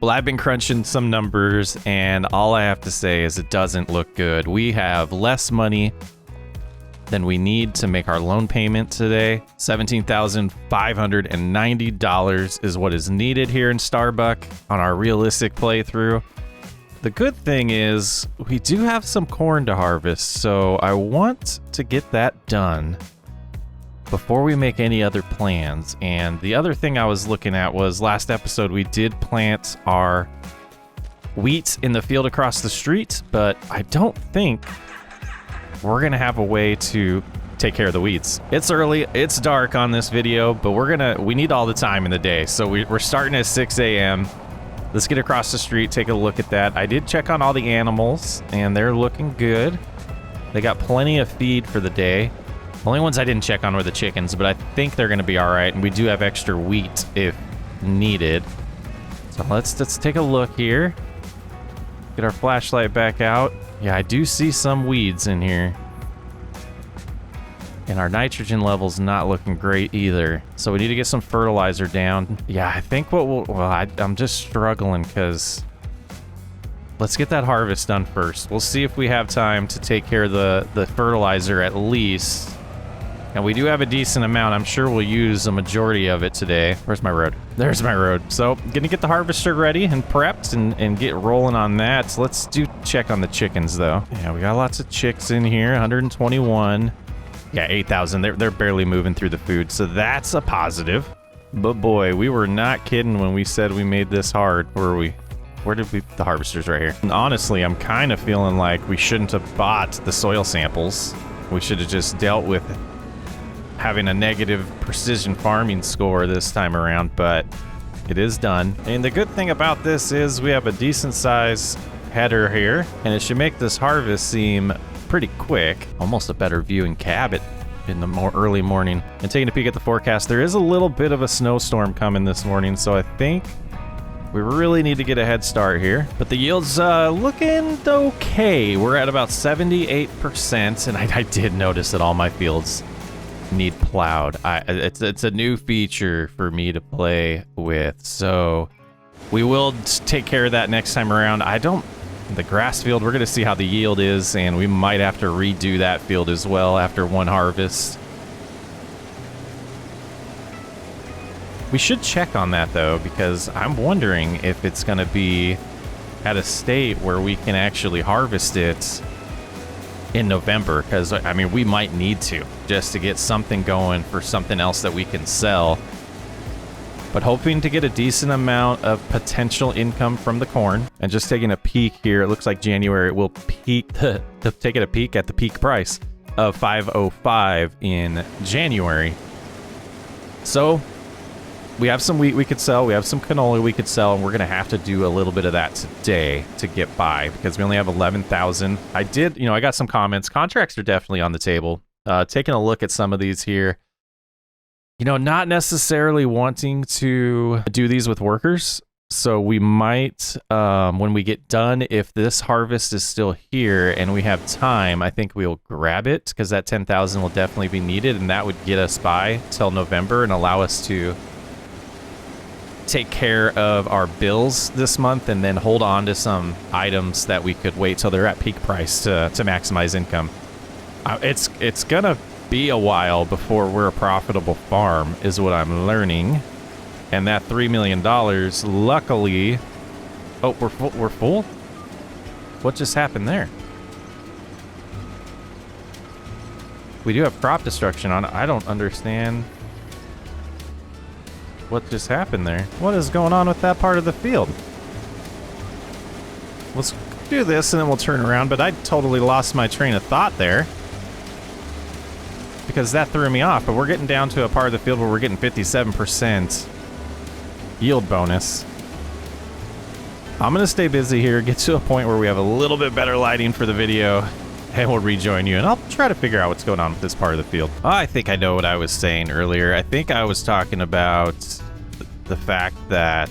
Well, I've been crunching some numbers, and all I have to say is it doesn't look good. We have less money than we need to make our loan payment today. $17,590 is what is needed here in Starbuck on our realistic playthrough. The good thing is we do have some corn to harvest, so I want to get that done before we make any other plans. And the other thing I was looking at was last episode we did plant our wheat in the field across the street, but I don't think we're gonna have a way to take care of the weeds. It's early, it's dark on this video, but we need all the time in the day. So we're starting at 6 a.m. Let's get across the street, take a look at that. I did check on all the animals, and they're looking good. They got plenty of feed for the day. Only ones I didn't check on were the chickens, but I think they're gonna be all right, and we do have extra wheat if needed. So let's take a look here. Get our flashlight back out. Yeah, I do see some weeds in here. And our nitrogen level's not looking great either. So we need to get some fertilizer down. Yeah, I think I'm just struggling because let's get that harvest done first. We'll see if we have time to take care of the fertilizer at least. And we do have a decent amount. I'm sure we'll use a majority of it today. Where's my road? There's my road. So gonna get the harvester ready and prepped and get rolling on that. So let's check on the chickens though. Yeah, we got lots of chicks in here, 121. Yeah, 8,000. They're barely moving through the food, so that's a positive. But boy, we were not kidding when we said we made this hard, were we? Where did the harvester's right here. And honestly, I'm kind of feeling like we shouldn't have bought the soil samples. We should have just dealt with having a negative precision farming score this time around, but it is done. And the good thing about this is we have a decent size header here, and it should make this harvest seem pretty quick. Almost a better view in cab in the early morning. And taking a peek at the forecast, there is a little bit of a snowstorm coming this morning, so I think we really need to get a head start here. But the yield's looking okay. We're at about 78%, and I did notice that all my fields need plowed. It's a new feature for me to play with, so we will take care of that next time around. The grass field, we're gonna see how the yield is, and we might have to redo that field as well after one harvest. We should check on that though, because I'm wondering if it's gonna be at a state where we can actually harvest it in November, because I mean we might need to just to get something going for something else that we can sell. But hoping to get a decent amount of potential income from the corn. And just taking a peek here, it looks like January will peak taking a peek at the peak price of 505 in January. So we have some wheat we could sell, we have some canola we could sell, and we're gonna have to do a little bit of that today to get by because we only have 11,000. I got some comments. Contracts are definitely on the table. Taking a look at some of these here. Not necessarily wanting to do these with workers. So we might, when we get done, if this harvest is still here and we have time, I think we'll grab it because that 10,000 will definitely be needed, and that would get us by till November and allow us to take care of our bills this month and then hold on to some items that we could wait till they're at peak price to maximize income. It's gonna be a while before we're a profitable farm is what I'm learning. And that $3 million, luckily... Oh, we're full? What just happened there? We do have crop destruction on it. I don't understand what just happened there. What is going on with that part of the field? Let's do this and then we'll turn around, but I totally lost my train of thought there because that threw me off. But we're getting down to a part of the field where we're getting 57% yield bonus. I'm gonna stay busy here, get to a point where we have a little bit better lighting for the video, and we'll rejoin you, and I'll try to figure out what's going on with this part of the field. I think I know what I was saying earlier. I think I was talking about the fact that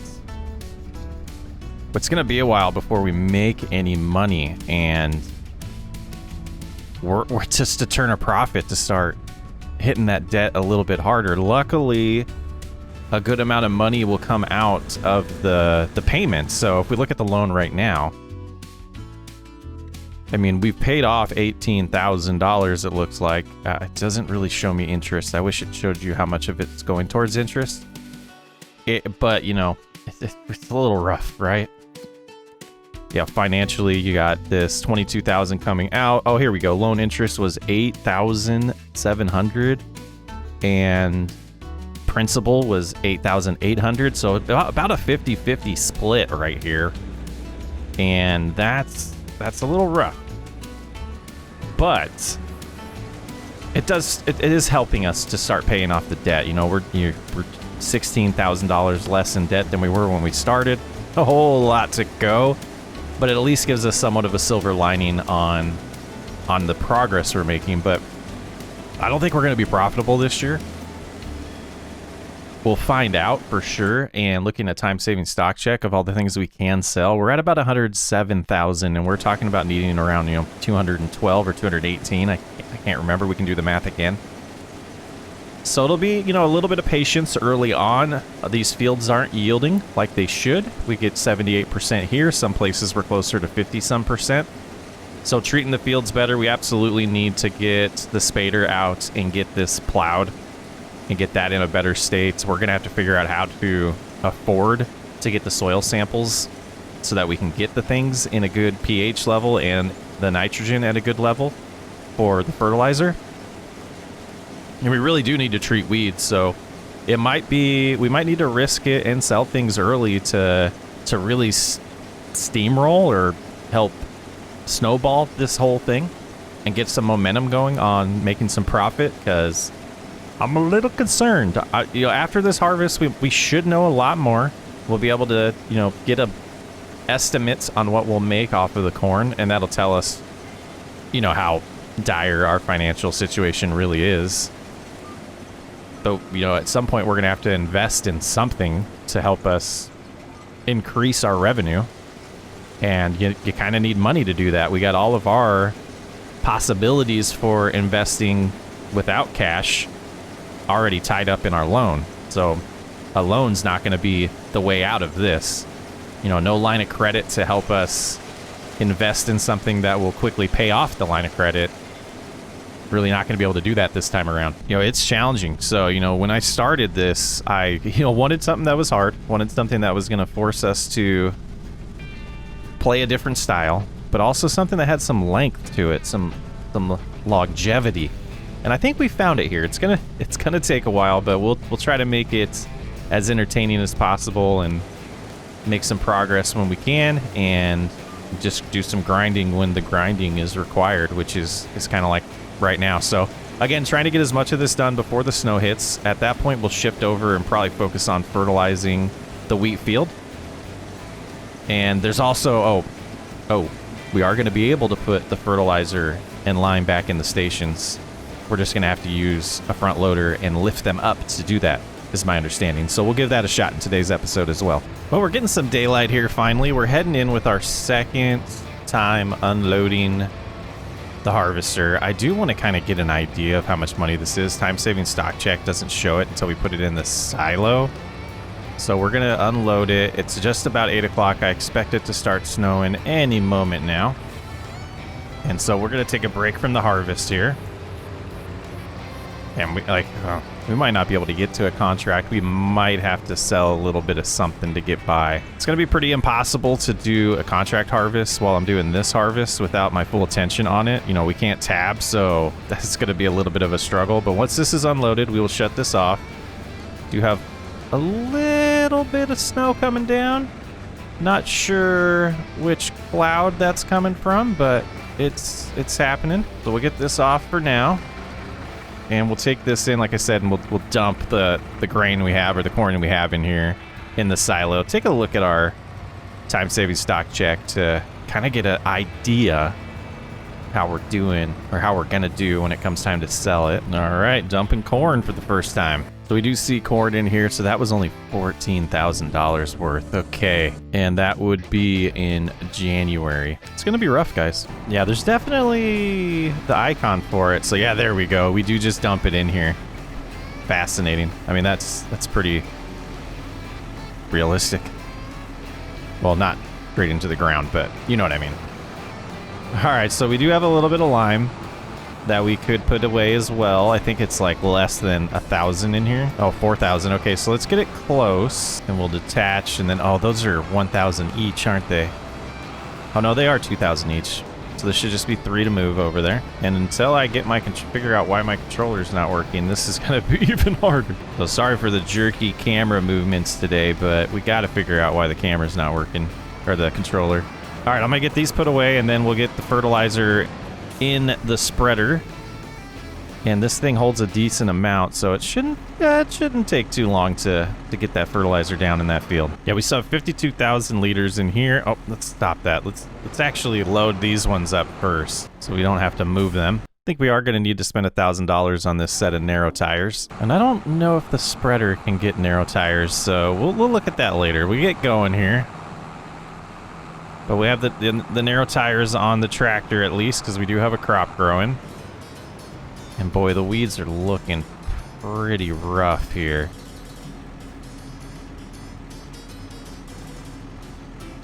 it's gonna be a while before we make any money, and we're just to turn a profit to start hitting that debt a little bit harder. Luckily, a good amount of money will come out of the payments. So if we look at the loan right now, I mean, we've paid off $18,000, it looks like. It doesn't really show me interest. I wish it showed you how much of it's going towards interest. But, you know, it's a little rough, right? Yeah, financially, you got this $22,000 coming out. Oh, here we go. Loan interest was $8,700, and principal was $8,800. So about a 50-50 split right here, and that's a little rough. But it is helping us to start paying off the debt. You know, we're $16,000 less in debt than we were when we started. A whole lot to go, but it at least gives us somewhat of a silver lining on the progress we're making. But I don't think we're going to be profitable this year. We'll find out for sure. And looking at time-saving stock check of all the things we can sell, we're at about 107,000, and we're talking about needing around 212 or 218. I can't remember. We can do the math again. So it'll be, a little bit of patience early on. These fields aren't yielding like they should. We get 78% here. Some places we're closer to 50-some%. So treating the fields better, we absolutely need to get the spader out and get this plowed and get that in a better state. We're going to have to figure out how to afford to get the soil samples so that we can get the things in a good pH level and the nitrogen at a good level for the fertilizer. And we really do need to treat weeds, so we might need to risk it and sell things early to really steamroll or help snowball this whole thing and get some momentum going on making some profit, because I'm a little concerned. After this harvest, we should know a lot more. We'll be able to, get estimates on what we'll make off of the corn, and that'll tell us, how dire our financial situation really is. But, at some point we're going to have to invest in something to help us increase our revenue. And you kind of need money to do that. We got all of our possibilities for investing without cash already tied up in our loan. So a loan's not going to be the way out of this. No line of credit to help us invest in something that will quickly pay off the line of credit. Really not going to be able to do that this time around. It's challenging. So, when I started this, I, wanted something that was hard, wanted something that was going to force us to play a different style, but also something that had some length to it, some longevity. And I think we found it here. It's gonna take a while, but we'll try to make it as entertaining as possible and make some progress when we can, and just do some grinding when the grinding is required, which is kind of like right now. So again, trying to get as much of this done before the snow hits. At that point, we'll shift over and probably focus on fertilizing the wheat field. And there's also, we are going to be able to put the fertilizer and lime back in the stations. We're just going to have to use a front loader and lift them up to do that, is my understanding. So we'll give that a shot in today's episode as well. Well, we're getting some daylight here finally. We're heading in with our second time unloading the harvester. I do want to kind of get an idea of how much money this is. Time-saving stock check doesn't show it until we put it in the silo. So we're going to unload it. It's just about 8 o'clock. I expect it to start snowing any moment now. And so we're going to take a break from the harvest here. And we might not be able to get to a contract. We might have to sell a little bit of something to get by. It's going to be pretty impossible to do a contract harvest while I'm doing this harvest without my full attention on it. We can't tab, so that's going to be a little bit of a struggle. But once this is unloaded, we will shut this off. Do have a little bit of snow coming down. Not sure which cloud that's coming from, but it's happening. So we'll get this off for now. And we'll take this in, like I said, and we'll dump the grain we have, or the corn we have in here in the silo. Take a look at our time-saving stock check to kind of get an idea how we're doing, or how we're gonna do when it comes time to sell it. All right, dumping corn for the first time. So we do see corn in here, so that was only $14,000 worth. Okay, and that would be in January. It's gonna be rough, guys. Yeah, there's definitely the icon for it. So yeah, there we go. We do just dump it in here. Fascinating. I mean, that's pretty realistic. Well, not straight into the ground, but you know what I mean. All right, so we do have a little bit of lime that we could put away as well. I think it's like less than 1,000 in here. Oh, 4,000. Okay, so let's get it close and we'll detach. And then, oh, those are 1,000 each, aren't they? Oh, no, they are 2,000 each. So this should just be 3 to move over there. And until I get figure out why my controller's not working, this is going to be even harder. So sorry for the jerky camera movements today, but we got to figure out why the camera's not working, or the controller. All right, I'm going to get these put away, and then we'll get the fertilizer in the spreader. And this thing holds a decent amount, so it shouldn't take too long to get that fertilizer down in that field. Yeah, we still have 52,000 liters in here. Oh, let's stop that. Let's actually load these ones up first so we don't have to move them. I think we are going to need to spend $1,000 on this set of narrow tires. And I don't know if the spreader can get narrow tires, so we'll look at that later. We get going here. But we have the narrow tires on the tractor at least, because we do have a crop growing. And boy, the weeds are looking pretty rough here.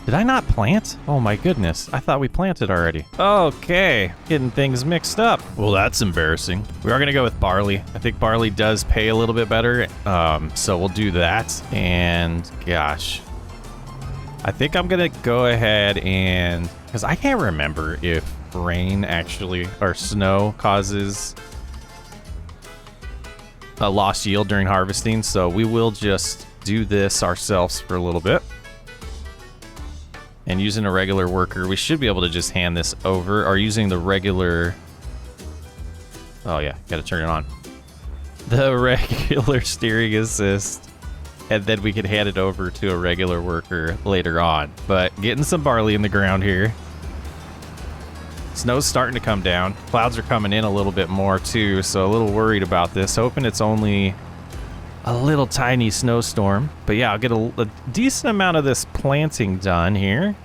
Did I not plant? Oh my goodness, I thought we planted already. Okay, getting things mixed up. Well, that's embarrassing. We are gonna go with barley. I think barley does pay a little bit better, so we'll do that. And gosh, I think I'm gonna go ahead and, because I can't remember if rain actually, or snow causes a lost yield during harvesting, so we will just do this ourselves for a little bit. And using a regular worker, we should be able to just hand this over, or using the regular, oh yeah, gotta turn it on. The regular steering assist, and then we can hand it over to a regular worker later on. But getting some barley in the ground here. Snow's starting to come down. Clouds are coming in a little bit more too, so a little worried about this. Hoping it's only a little tiny snowstorm. But yeah, I'll get a decent amount of this planting done here.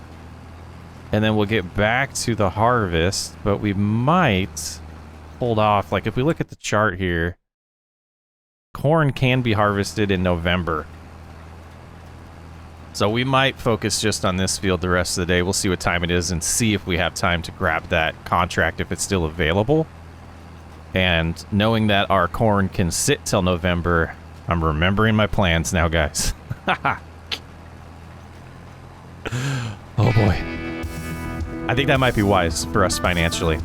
And then we'll get back to the harvest, but we might hold off. Like if we look at the chart here, corn can be harvested in November. So we might focus just on this field the rest of the day. We'll see what time it is and see if we have time to grab that contract if it's still available. And knowing that our corn can sit till November, I'm remembering my plans now, guys. Oh boy. I think that might be wise for us financially.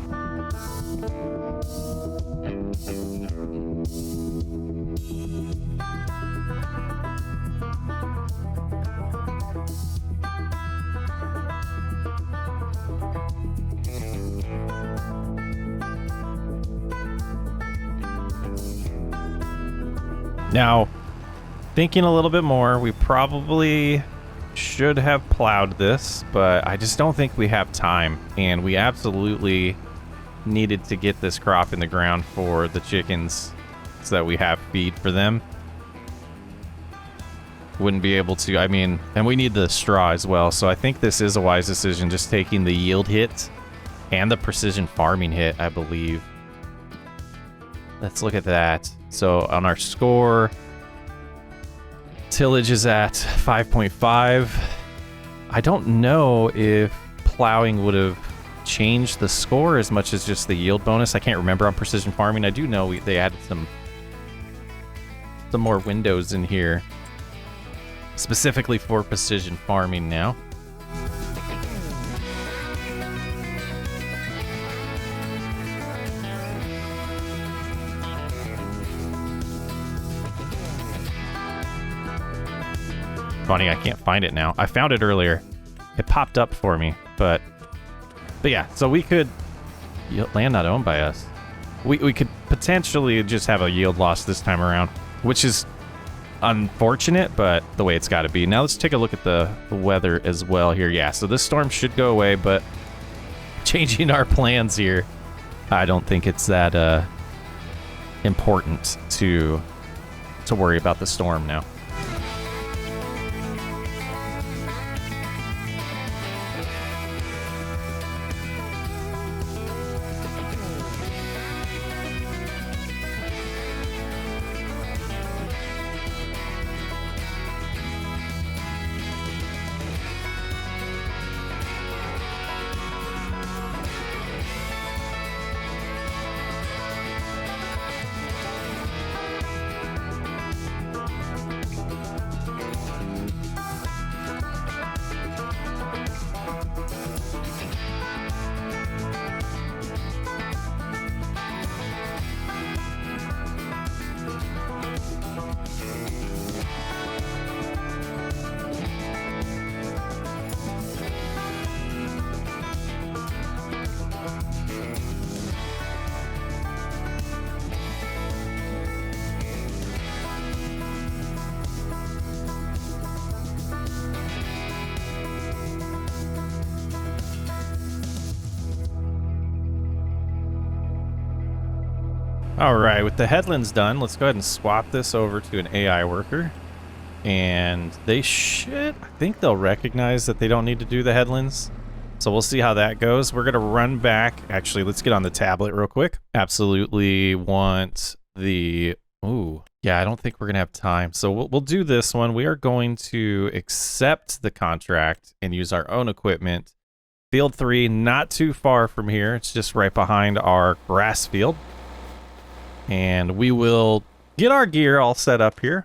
Now, thinking a little bit more, we probably should have plowed this, but I just don't think we have time. And we absolutely needed to get this crop in the ground for the chickens so that we have feed for them. Wouldn't be able to, I mean, and we need the straw as well. So I think this is a wise decision, just taking the yield hit and the precision farming hit, I believe. Let's look at that. So on our score, tillage is at 5.5. I don't know if plowing would have changed the score as much as just the yield bonus. I can't remember on precision farming. I do know they added some more windows in here specifically for precision farming now. Funny, I can't find it now. I found it earlier. It popped up for me, but yeah, so we could, land not owned by us. We could potentially just have a yield loss this time around, which is unfortunate, but the way it's got to be. Now let's take a look at the weather as well here. Yeah, so this storm should go away, but changing our plans here, I don't think it's that important to worry about the storm now. All right, with the headlands done, let's go ahead and swap this over to an AI worker. And they should, I think they'll recognize that they don't need to do the headlands. So we'll see how that goes. We're going to run back. Actually, let's get on the tablet real quick. Absolutely want the, ooh, yeah, I don't think we're going to have time. So we'll do this one. We are going to accept the contract and use our own equipment. Field 3, not too far from here. It's just right behind our grass field. And we will get our gear all set up here.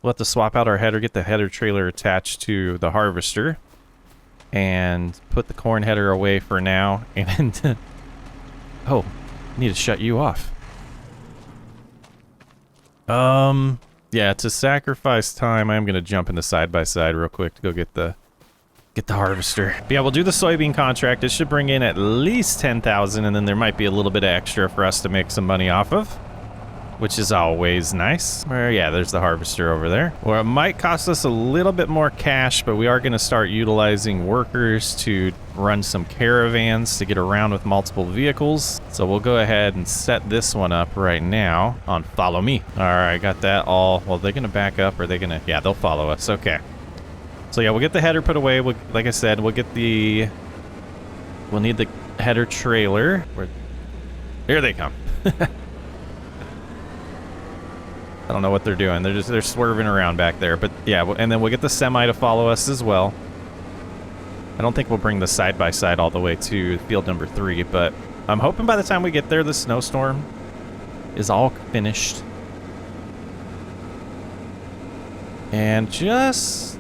We'll have to swap out our header, get the header trailer attached to the harvester, and put the corn header away for now. And oh, I need to shut you off. Yeah, to sacrifice time, I'm gonna jump into side by side real quick to go get the harvester. But yeah, we'll do the soybean contract. It should bring in at least 10,000, and then there might be a little bit of extra for us to make some money off of, which is always nice. Where, yeah, there's the harvester over there. Well, it might cost us a little bit more cash, but we are going to start utilizing workers to run some caravans to get around with multiple vehicles. So we'll go ahead and set this one up right now on follow me. All right, got that all. Well, they're going to back up, or are they going to? Yeah, they'll follow us. Okay. So yeah, we'll get the header put away. Like I said, we'll need the header trailer. Here they come. I don't know what they're doing. They're swerving around back there. But yeah, and then we'll get the semi to follow us as well. I don't think we'll bring the side-by-side all the way to field number 3, but I'm hoping by the time we get there, the snowstorm is all finished. And just...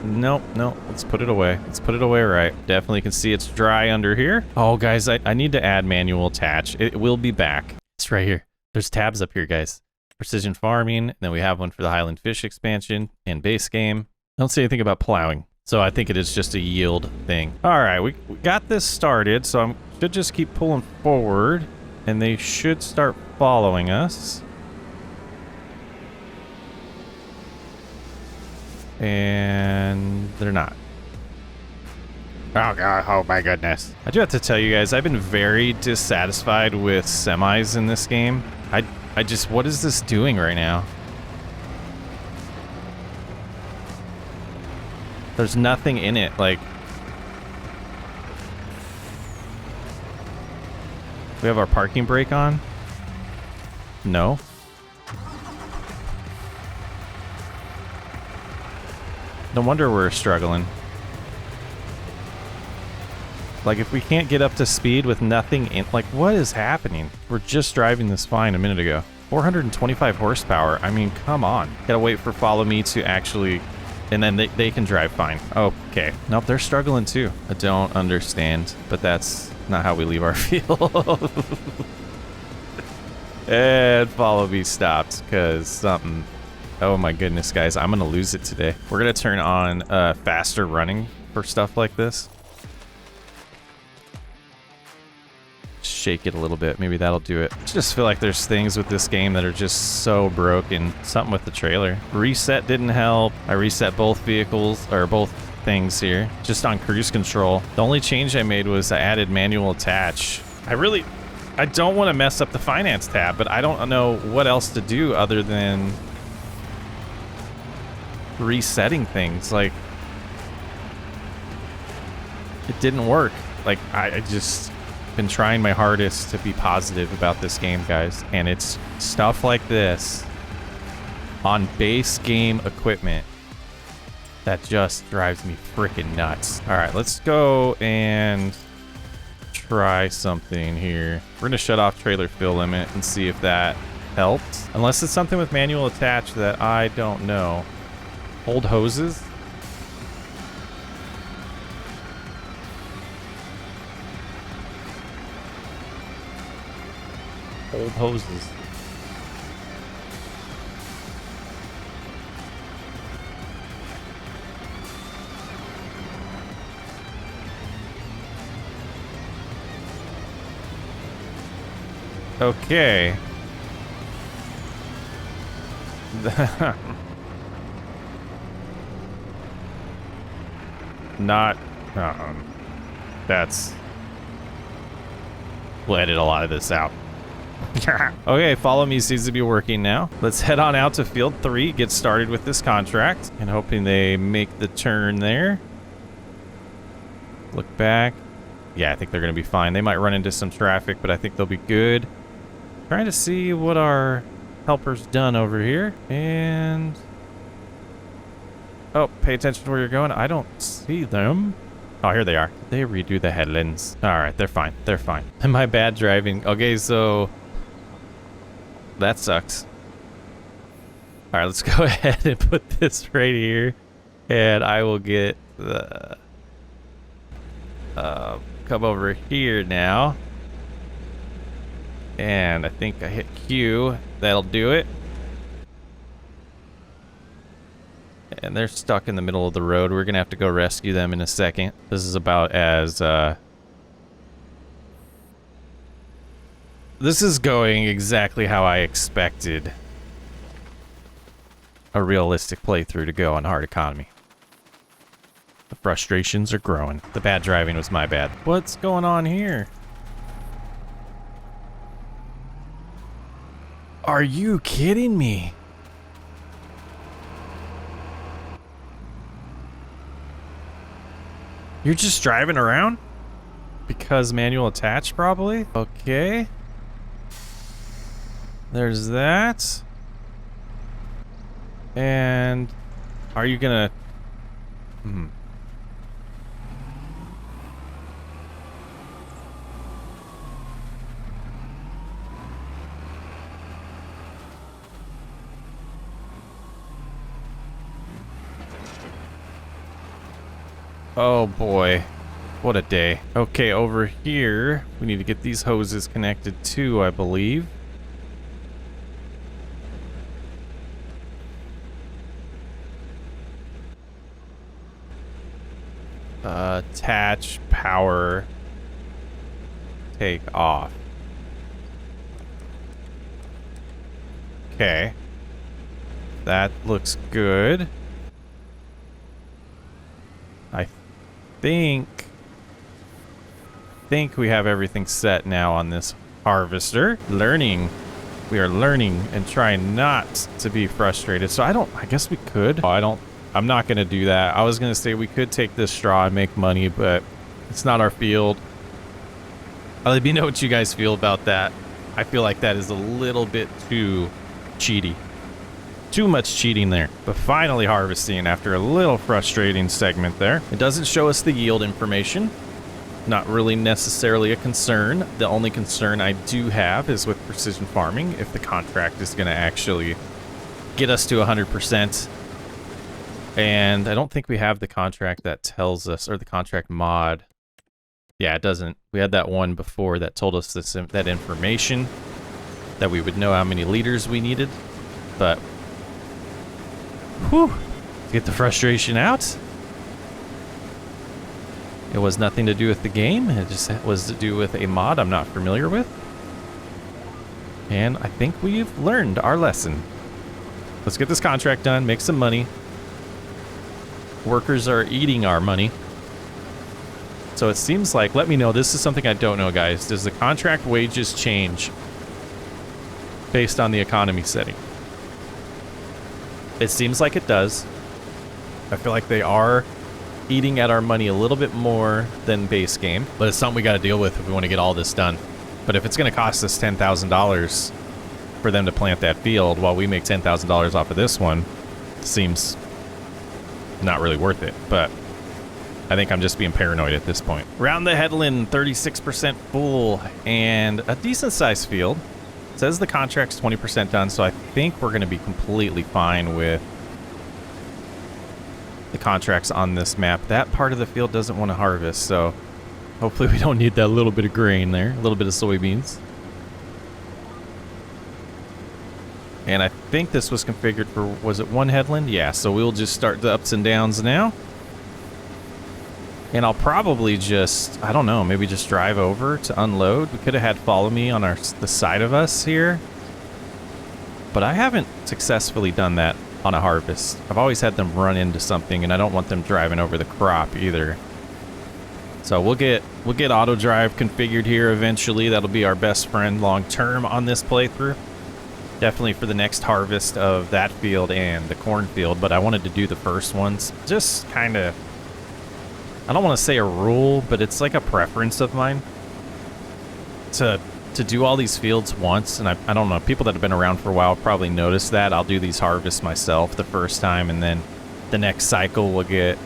Nope. Let's put it away. Let's put it away right. Definitely can see it's dry under here. Oh, guys, I need to add manual attach. It will be back. It's right here. There's tabs up here, guys. Precision farming. And then we have one for the Highland Fish expansion and base game. I don't see anything about plowing. So I think it is just a yield thing. All right, we got this started. So I should just keep pulling forward. And they should start following us. And they're not. Oh god, oh my goodness. I do have to tell you guys, I've been very dissatisfied with semis in this game. I just, what is this doing right now? There's nothing in it, like... We have our parking brake on? No. No wonder we're struggling. Like, if we can't get up to speed with nothing in... Like, what is happening? We're just driving this fine a minute ago. 425 horsepower. I mean, come on. Gotta wait for follow me to actually... And then they can drive fine. Okay. Nope, they're struggling too. I don't understand. But that's not how we leave our field. And follow me stopped because something... Oh my goodness, guys. I'm going to lose it today. We're going to turn on faster running for stuff like this. Shake it a little bit. Maybe that'll do it. I just feel like there's things with this game that are just so broken. Something with the trailer. Reset didn't help. I reset both vehicles, or both things here, just on cruise control. The only change I made was I added manual attach. I don't want to mess up the finance tab, but I don't know what else to do other than resetting things. Like, it didn't work. Like, I just been trying my hardest to be positive about this game, guys, and it's stuff like this on base game equipment that just drives me freaking nuts. All right, let's go and try something here. We're gonna shut off trailer fill limit and see if that helps, unless it's something with manual attach that I don't know. Old hoses. Old hoses. Okay. Not, that's, we'll edit a lot of this out. Okay, follow me seems to be working now. Let's head on out to field 3, get started with this contract, and hoping they make the turn there. Look back. Yeah, I think they're going to be fine. They might run into some traffic, but I think they'll be good. Trying to see what our helper's done over here. And... oh, pay attention to where you're going. I don't see them. Oh, here they are. They redo the headlands. All right, they're fine. They're fine. My bad driving. Okay, so... that sucks. All right, let's go ahead and put this right here. And I will get the... come over here now. And I think I hit Q. That'll do it. And they're stuck in the middle of the road. We're going to have to go rescue them in a second. This is about as... this is going exactly how I expected a realistic playthrough to go on hard economy. The frustrations are growing. The bad driving was my bad. What's going on here? Are you kidding me? You're just driving around? Because manual attach, probably? Okay. There's that. And are you gonna... oh boy, what a day. Okay, over here, we need to get these hoses connected too, I believe. Attach, power, take off. Okay. That looks good. I think we have everything set now on this harvester. Learning. We are learning and trying not to be frustrated. So I guess we could. I'm not going to do that. I was going to say we could take this straw and make money, but it's not our field. I'll let me know what you guys feel about that. I feel like that is a little bit too cheaty. Too much cheating there. But finally harvesting after a little frustrating segment there. It doesn't show us the yield information. Not really necessarily a concern. The only concern I do have is with precision farming, if the contract is going to actually get us to 100%. And I don't think we have the contract that tells us, or the contract mod. Yeah, it doesn't. We had that one before that told us that information, that we would know how many liters we needed. But, whew, get the frustration out. It was nothing to do with the game. It just was to do with a mod I'm not familiar with. And I think we've learned our lesson. Let's get this contract done, make some money. Workers are eating our money. So it seems like, let me know, this is something I don't know, guys. Does the contract wages change based on the economy setting? It seems like it does. I feel like they are eating at our money a little bit more than base game, but it's something we got to deal with if we want to get all this done. But if it's going to cost us $10,000 for them to plant that field while we make $10,000 off of this one, seems not really worth it. But I think I'm just being paranoid at this point. Round the headland, 36% full, and a decent sized field. It says the contract's 20% done, so I think we're going to be completely fine with the contracts on this map. That part of the field doesn't want to harvest, so hopefully we don't need that little bit of grain there, a little bit of soybeans. And I think this was configured for, was it one headland? Yeah, so we'll just start the ups and downs now. And I'll probably just, I don't know, maybe just drive over to unload. We could have had follow me on the side of us here. But I haven't successfully done that on a harvest. I've always had them run into something, and I don't want them driving over the crop either. So we'll get auto drive configured here eventually. That'll be our best friend long term on this playthrough. Definitely for the next harvest of that field and the cornfield, but I wanted to do the first ones. Just kind of, I don't want to say a rule, but it's like a preference of mine to do all these fields once. And I don't know, people that have been around for a while probably noticed that. I'll do these harvests myself the first time, and then the next cycle we'll get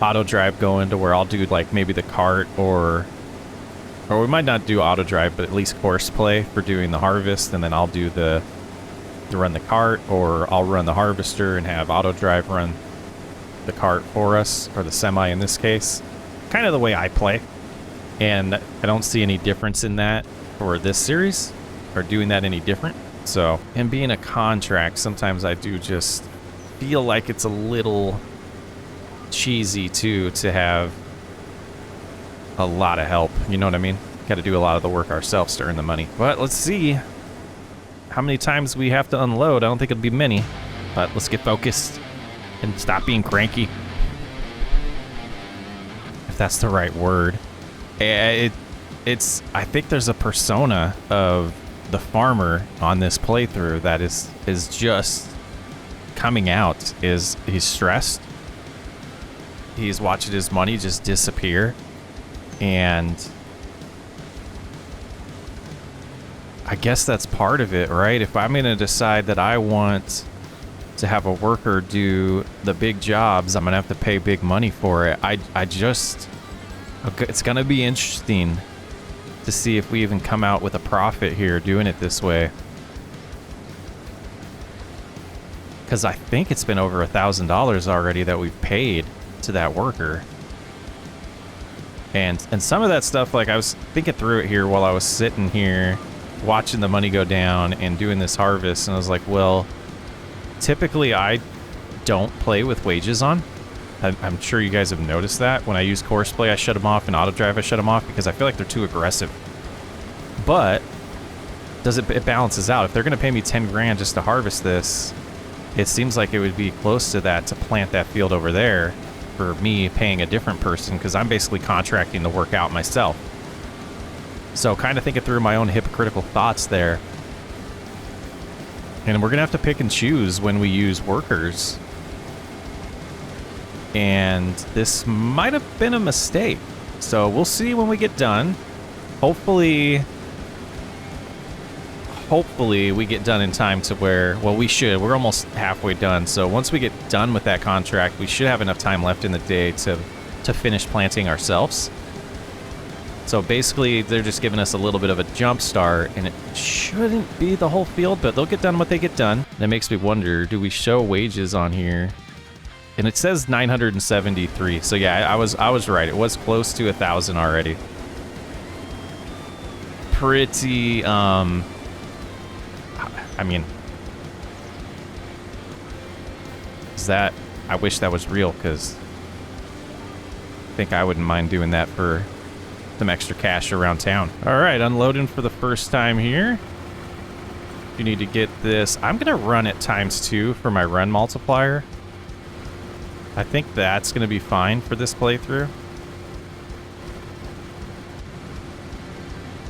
auto drive going to where I'll do like maybe the cart, or we might not do auto drive, but at least course play for doing the harvest, and then I'll do the run the cart, or I'll run the harvester and have auto drive run the cart for us, or the semi in this case. Kind of the way I play, and I don't see any difference in that for this series, or doing that any different. So, and being a contract, sometimes I do just feel like it's a little cheesy too to have a lot of help, you know what I mean? Got to do a lot of the work ourselves to earn the money. But let's see how many times we have to unload. I don't think it'll be many, but let's get focused and stop being cranky, if that's the right word. It's I think there's a persona of the farmer on this playthrough that is just coming out. He's stressed, he's watching his money just disappear. And I guess that's part of it, right? If I'm going to decide that I want to have a worker do the big jobs, I'm going to have to pay big money for it. It's going to be interesting to see if we even come out with a profit here doing it this way. Because I think it's been over $1,000 already that we've paid to that worker. And some of that stuff, like I was thinking through it here while I was sitting here watching the money go down and doing this harvest, and I was like, well, typically I don't play with wages on. I'm sure you guys have noticed that. When I use course play, I shut them off, and auto drive, I shut them off because I feel like they're too aggressive. But it balances out. If they're going to pay me 10 grand just to harvest this, it seems like it would be close to that to plant that field over there, for me paying a different person, because I'm basically contracting the work out myself. So kind of thinking through my own hypocritical thoughts there. And we're gonna have to pick and choose when we use workers. And this might have been a mistake. So we'll see when we get done. Hopefully we get done in time to where, well, we're almost halfway done. So once we get done with that contract, we should have enough time left in the day to finish planting ourselves. So basically, they're just giving us a little bit of a jump start, and it shouldn't be the whole field, but they'll get done what they get done. That makes me wonder, do we show wages on here? And it says 973. So yeah, I was right. It was close to 1,000 already. Pretty, I mean, I wish that was real, because I think I wouldn't mind doing that for some extra cash around town. All right, unloading for the first time here. You need to get this. I'm going to run it ×2 for my run multiplier. I think that's going to be fine for this playthrough.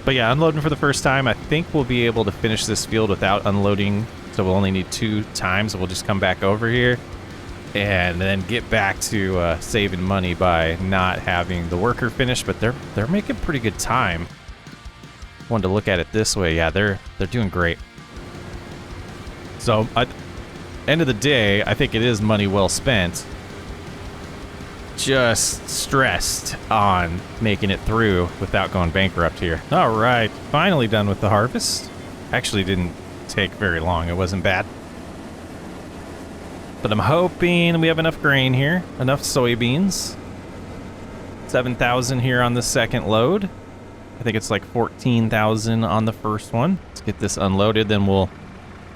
But yeah, unloading for the first time. I think we'll be able to finish this field without unloading. So we'll only need 2 times. We'll just come back over here and then get back to saving money by not having the worker finish. But they're making pretty good time. Wanted to look at it this way. Yeah, they're doing great. So at the end of the day, I think it is money well spent. Just stressed on making it through without going bankrupt here. All right, finally done with the harvest. Actually didn't take very long. It wasn't bad. But I'm hoping we have enough grain here, enough soybeans. 7,000 here on the second load. I think it's like 14,000 on the first one. Let's get this unloaded, then we'll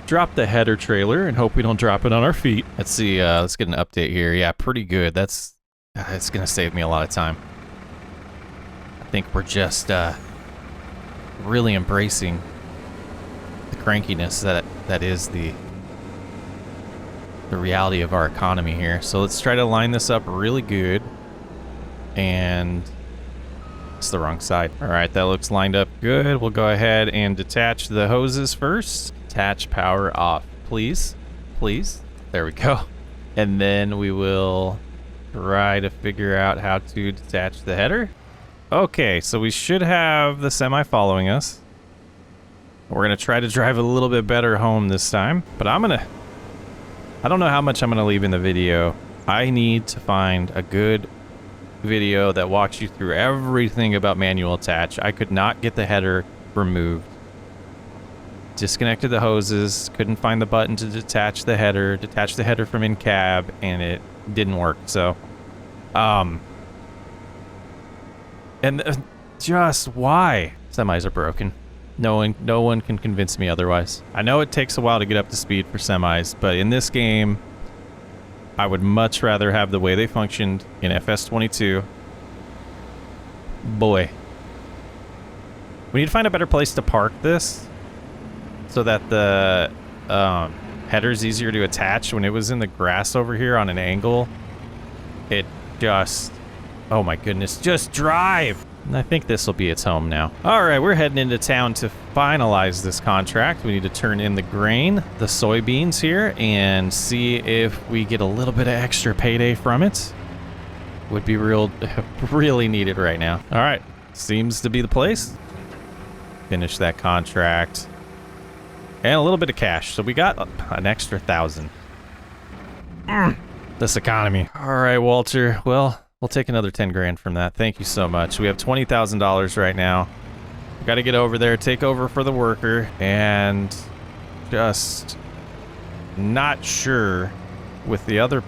drop the header trailer and hope we don't drop it on our feet. Let's see, let's get an update here. Yeah, pretty good. It's gonna save me a lot of time. I think we're just really embracing the crankiness that is the reality of our economy here. So let's try to line this up really good and It's the wrong side. All right, that looks lined up good. We'll go ahead and detach the hoses first. Detach power off, please. Please. There we go. And then we will try to figure out how to detach the header. Okay, so we should have the semi following us. We're gonna try to drive a little bit better home this time, but I don't know how much I'm gonna leave in the video. I need to find a good video that walks you through everything about manual attach. I could not get the header removed. Disconnected the hoses, couldn't find the button to detach the header from in cab, and it didn't work. So, just why? Semis are broken. No one can convince me otherwise. I know it takes a while to get up to speed for semis, but in this game, I would much rather have the way they functioned in FS22. Boy. We need to find a better place to park this so that the header's easier to attach. When it was in the grass over here on an angle, it just... oh my goodness, just drive! And I think this will be its home now. All right, we're heading into town to finalize this contract. We need to turn in the grain, the soybeans here, and see if we get a little bit of extra payday from it. Would be really needed right now. All right, seems to be the place. Finish that contract. And a little bit of cash. So we got an extra 1,000. This economy. All right, Walter, well, we'll take another 10 grand from that. Thank you so much. We have $20,000 right now. We got to get over there, take over for the worker, and just not sure with the other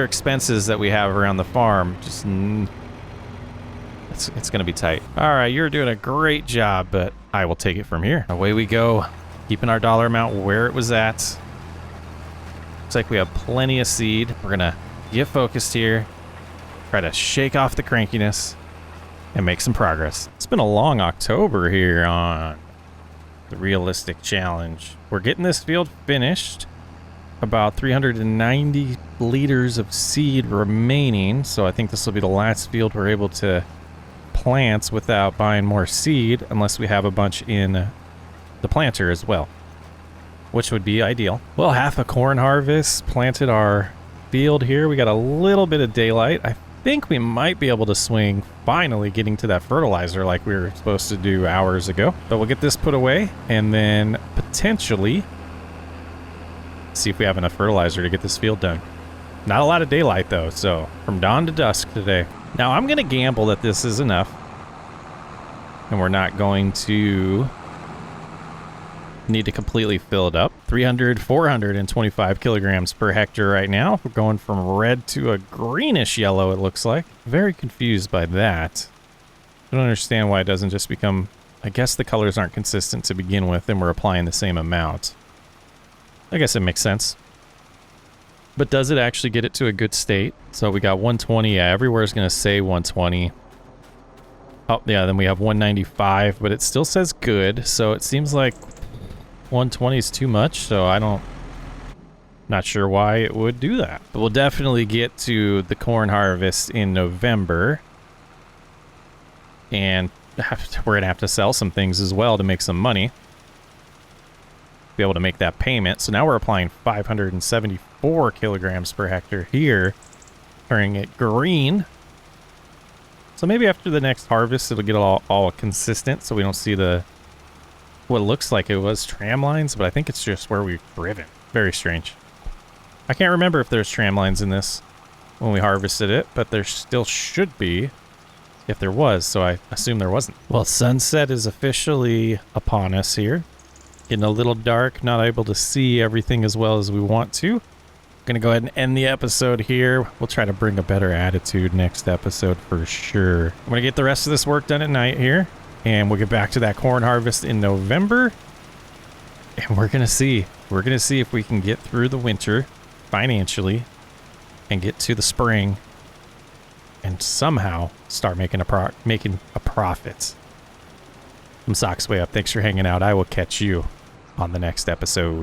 expenses that we have around the farm. Just it's going to be tight. All right, you're doing a great job, but I will take it from here. Away we go, keeping our dollar amount where it was at. Looks like we have plenty of seed. We're going to get focused here, try to shake off the crankiness, and make some progress. It's been a long October here on the realistic challenge. We're getting this field finished. About 390 liters of seed remaining, so I think this will be the last field we're able to plant without buying more seed, unless we have a bunch in the planter as well, which would be ideal. Well, half a corn harvest, planted our field here. We got a little bit of daylight. I think we might be able to swing finally getting to that fertilizer like we were supposed to do hours ago. But we'll get this put away and then potentially see if we have enough fertilizer to get this field done. Not a lot of daylight though, so from dawn to dusk today. Now I'm gonna gamble that this is enough and we're not going to need to completely fill it up. 425 kilograms per hectare right now. We're going from red to a greenish yellow, it looks like. Very confused by that. I don't understand why it doesn't just become... I guess the colors aren't consistent to begin with and we're applying the same amount. I guess it makes sense. But does it actually get it to a good state? So we got 120. Yeah, everywhere is going to say 120. Oh, yeah, then we have 195, but it still says good. So it seems like 120 is too much, so not sure why it would do that. But we'll definitely get to the corn harvest in November. And we're going to have to sell some things as well to make some money. Be able to make that payment. So now we're applying 574 kilograms per hectare here, turning it green. So maybe after the next harvest, it'll get all consistent so we don't see what looks like it was tram lines, but I think it's just where we've driven. Very strange. I can't remember if there's tram lines in this when we harvested it, but there still should be if there was, so I assume there wasn't. Well, sunset is officially upon us here. Getting a little dark, not able to see everything as well as we want to. Gonna go ahead and end the episode here. We'll try to bring a better attitude next episode for sure. I'm gonna get the rest of this work done at night here, and we'll get back to that corn harvest in November. And we're gonna see if we can get through the winter financially and get to the spring and somehow start making a profit. I'm Socks Way Up. Thanks for hanging out. I will catch you on the next episode.